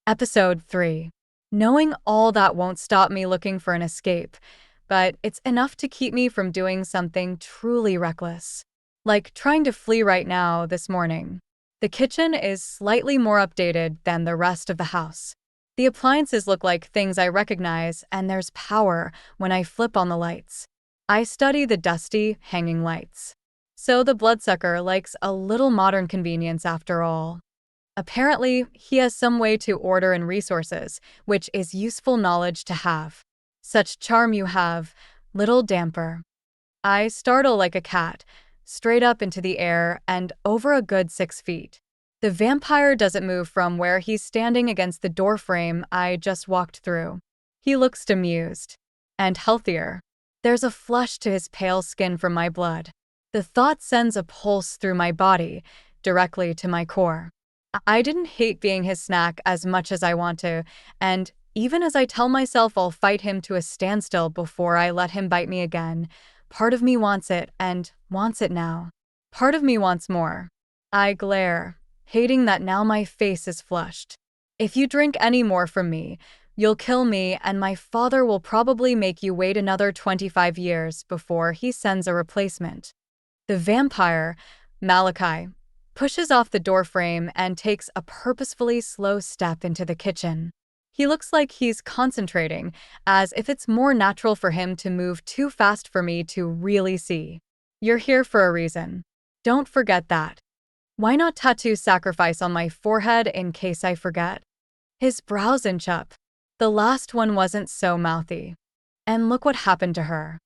Episode 3. Knowing all that won't stop me looking for an escape, but it's enough to keep me from doing something truly reckless. Like trying to flee right now this morning. The kitchen is slightly more updated than the rest of the house. The appliances look like things I recognize, and there's power when I flip on the lights. I study the dusty, hanging lights. So the bloodsucker likes a little modern convenience after all. Apparently, he has some way to order in resources, which is useful knowledge to have. Such charm you have, little dhampir. I startle like a cat, straight up into the air and over a good 6 feet. The vampire doesn't move from where he's standing against the doorframe I just walked through. He looks amused. And healthier. There's a flush to his pale skin from my blood. The thought sends a pulse through my body, directly to my core. I didn't hate being his snack as much as I want to, and even as I tell myself I'll fight him to a standstill before I let him bite me again, part of me wants it, and wants it now. Part of me wants more. I glare, hating that now my face is flushed. If you drink any more from me, you'll kill me, and my father will probably make you wait another 25 years before he sends a replacement. The vampire, Malachi, pushes off the doorframe and takes a purposefully slow step into the kitchen. He looks like he's concentrating, as if it's more natural for him to move too fast for me to really see. You're here for a reason. Don't forget that. Why not tattoo sacrifice on my forehead in case I forget? His brows inch up. The last one wasn't so mouthy. And look what happened to her.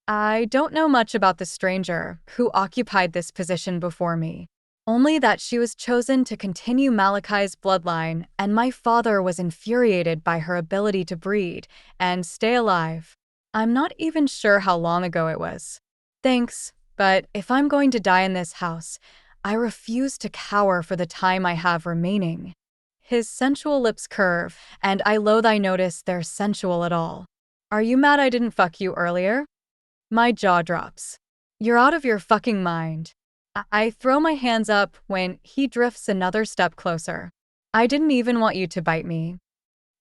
I don't know much about the stranger who occupied this position before me. Only that she was chosen to continue Malachi's bloodline, and my father was infuriated by her ability to breed and stay alive. I'm not even sure how long ago it was. Thanks, but if I'm going to die in this house, I refuse to cower for the time I have remaining. His sensual lips curve, and I loathe I notice they're sensual at all. Are you mad I didn't fuck you earlier? My jaw drops. You're out of your fucking mind. I throw my hands up when he drifts another step closer. I didn't even want you to bite me.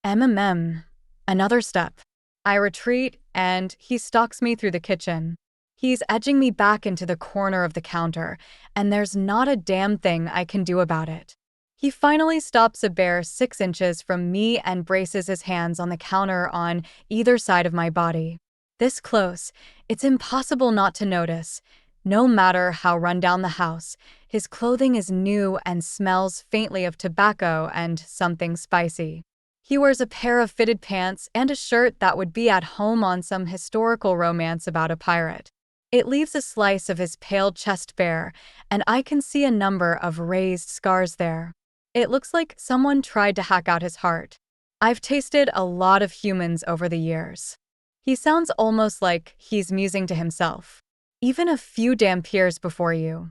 Another step. I retreat, and he stalks me through the kitchen. He's edging me back into the corner of the counter, and there's not a damn thing I can do about it. He finally stops a bare 6 inches from me and braces his hands on the counter on either side of my body. This close, it's impossible not to notice. No matter how run down the house, his clothing is new and smells faintly of tobacco and something spicy. He wears a pair of fitted pants and a shirt that would be at home on some historical romance about a pirate. It leaves a slice of his pale chest bare, and I can see a number of raised scars there. It looks like someone tried to hack out his heart. I've tasted a lot of humans over the years. He sounds almost like he's musing to himself. Even a few dhampirs before you.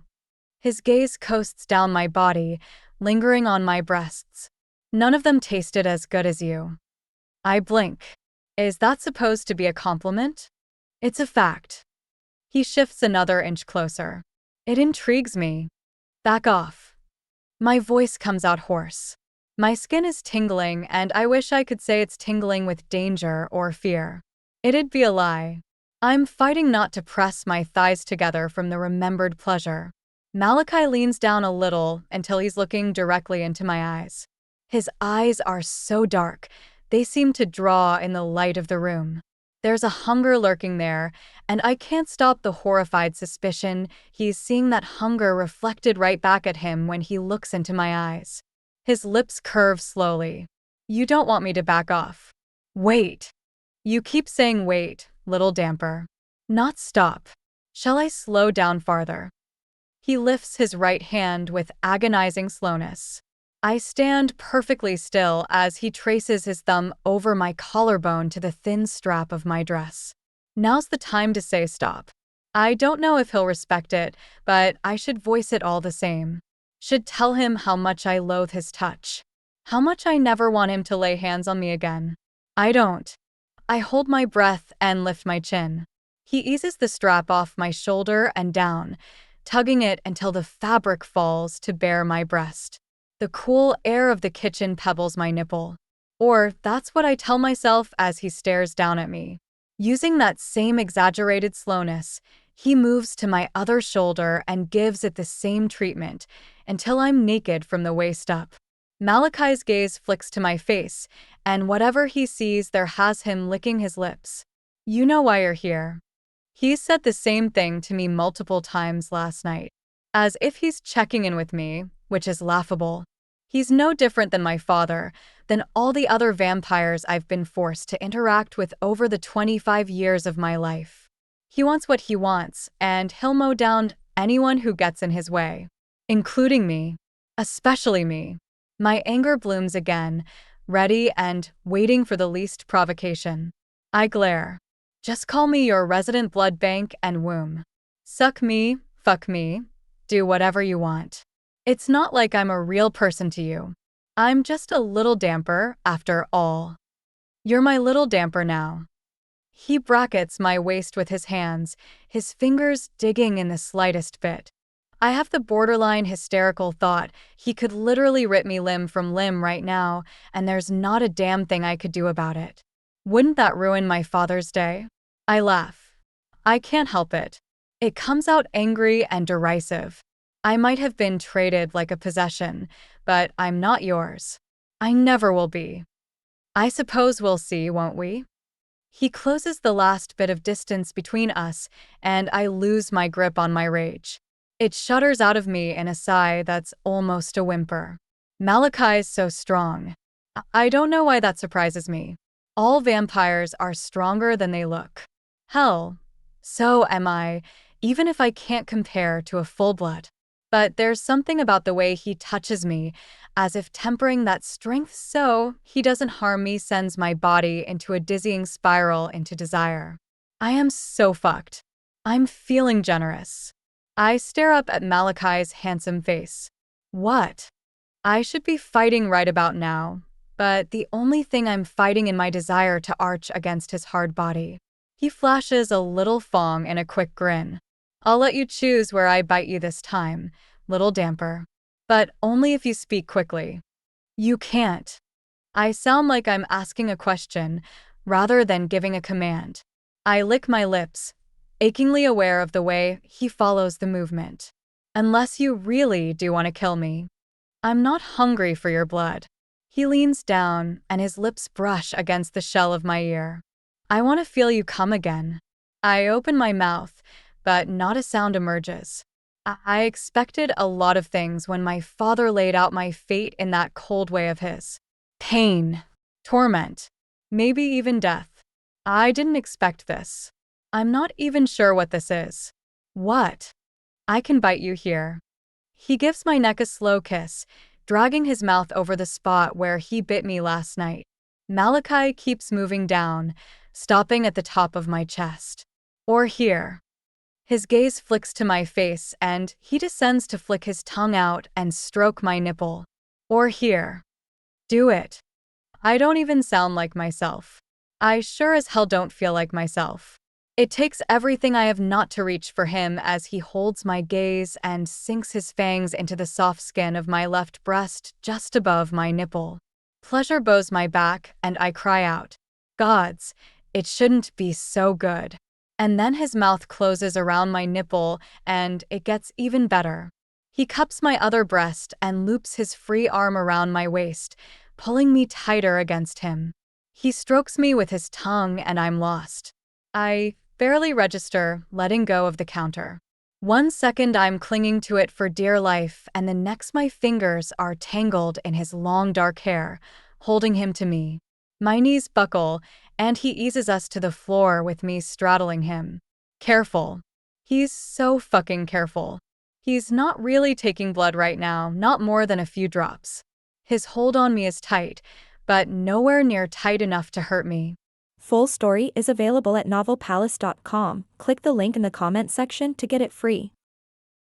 His gaze coasts down my body, lingering on my breasts. None of them tasted as good as you. I blink. Is that supposed to be a compliment? It's a fact. He shifts another inch closer. It intrigues me. Back off. My voice comes out hoarse. My skin is tingling, and I wish I could say it's tingling with danger or fear. It'd be a lie. I'm fighting not to press my thighs together from the remembered pleasure. Malachi leans down a little until he's looking directly into my eyes. His eyes are so dark, they seem to draw in the light of the room. There's a hunger lurking there, and I can't stop the horrified suspicion he's seeing that hunger reflected right back at him when he looks into my eyes. His lips curve slowly. You don't want me to back off. Wait. You keep saying wait. Little dhampir. Not stop. Shall I slow down farther? He lifts his right hand with agonizing slowness. I stand perfectly still as he traces his thumb over my collarbone to the thin strap of my dress. Now's the time to say stop. I don't know if he'll respect it, but I should voice it all the same. Should tell him how much I loathe his touch. How much I never want him to lay hands on me again. I don't. I hold my breath and lift my chin. He eases the strap off my shoulder and down, tugging it until the fabric falls to bare my breast. The cool air of the kitchen pebbles my nipple. Or that's what I tell myself as he stares down at me. Using that same exaggerated slowness, he moves to my other shoulder and gives it the same treatment until I'm naked from the waist up. Malachi's gaze flicks to my face, and whatever he sees there has him licking his lips. You know why you're here. He's said the same thing to me multiple times last night, as if he's checking in with me, which is laughable. He's no different than my father, than all the other vampires I've been forced to interact with over the 25 years of my life. He wants what he wants, and he'll mow down anyone who gets in his way, including me, especially me. My anger blooms again, ready and waiting for the least provocation. I glare. Just call me your resident blood bank and womb. Suck me, fuck me, do whatever you want. It's not like I'm a real person to you. I'm just a little damper, after all. You're my little damper now. He brackets my waist with his hands, his fingers digging in the slightest bit. I have the borderline hysterical thought he could literally rip me limb from limb right now, and there's not a damn thing I could do about it. Wouldn't that ruin my Father's Day? I laugh. I can't help it. It comes out angry and derisive. I might have been traded like a possession, but I'm not yours. I never will be. I suppose we'll see, won't we? He closes the last bit of distance between us, and I lose my grip on my rage. It shudders out of me in a sigh that's almost a whimper. Malachi's so strong. I don't know why that surprises me. All vampires are stronger than they look. Hell, so am I, even if I can't compare to a full-blood. But there's something about the way he touches me, as if tempering that strength so he doesn't harm me sends my body into a dizzying spiral into desire. I am so fucked. I'm feeling generous. I stare up at Malachi's handsome face. What? I should be fighting right about now, but the only thing I'm fighting in my desire to arch against his hard body. He flashes a little fong and a quick grin. I'll let you choose where I bite you this time, little damper. But only if you speak quickly. You can't. I sound like I'm asking a question, rather than giving a command. I lick my lips, achingly aware of the way he follows the movement. Unless you really do want to kill me. I'm not hungry for your blood. He leans down, and his lips brush against the shell of my ear. I want to feel you come again. I open my mouth, but not a sound emerges. I expected a lot of things when my father laid out my fate in that cold way of his. Pain, torment, maybe even death. I didn't expect this. I'm not even sure what this is. What? I can bite you here. He gives my neck a slow kiss, dragging his mouth over the spot where he bit me last night. Malachi keeps moving down, stopping at the top of my chest. Or here. His gaze flicks to my face, and he descends to flick his tongue out and stroke my nipple. Or here. Do it. I don't even sound like myself. I sure as hell don't feel like myself. It takes everything I have not to reach for him as he holds my gaze and sinks his fangs into the soft skin of my left breast just above my nipple. Pleasure bows my back, and I cry out, "Gods, it shouldn't be so good." And then his mouth closes around my nipple, and it gets even better. He cups my other breast and loops his free arm around my waist, pulling me tighter against him. He strokes me with his tongue, and I'm lost. I barely register, letting go of the counter. 1 second I'm clinging to it for dear life, and the next my fingers are tangled in his long dark hair, holding him to me. My knees buckle, and he eases us to the floor with me straddling him. Careful. He's so fucking careful. He's not really taking blood right now, not more than a few drops. His hold on me is tight, but nowhere near tight enough to hurt me. Full story is available at novelpalace.com. Click the link in the comment section to get it free.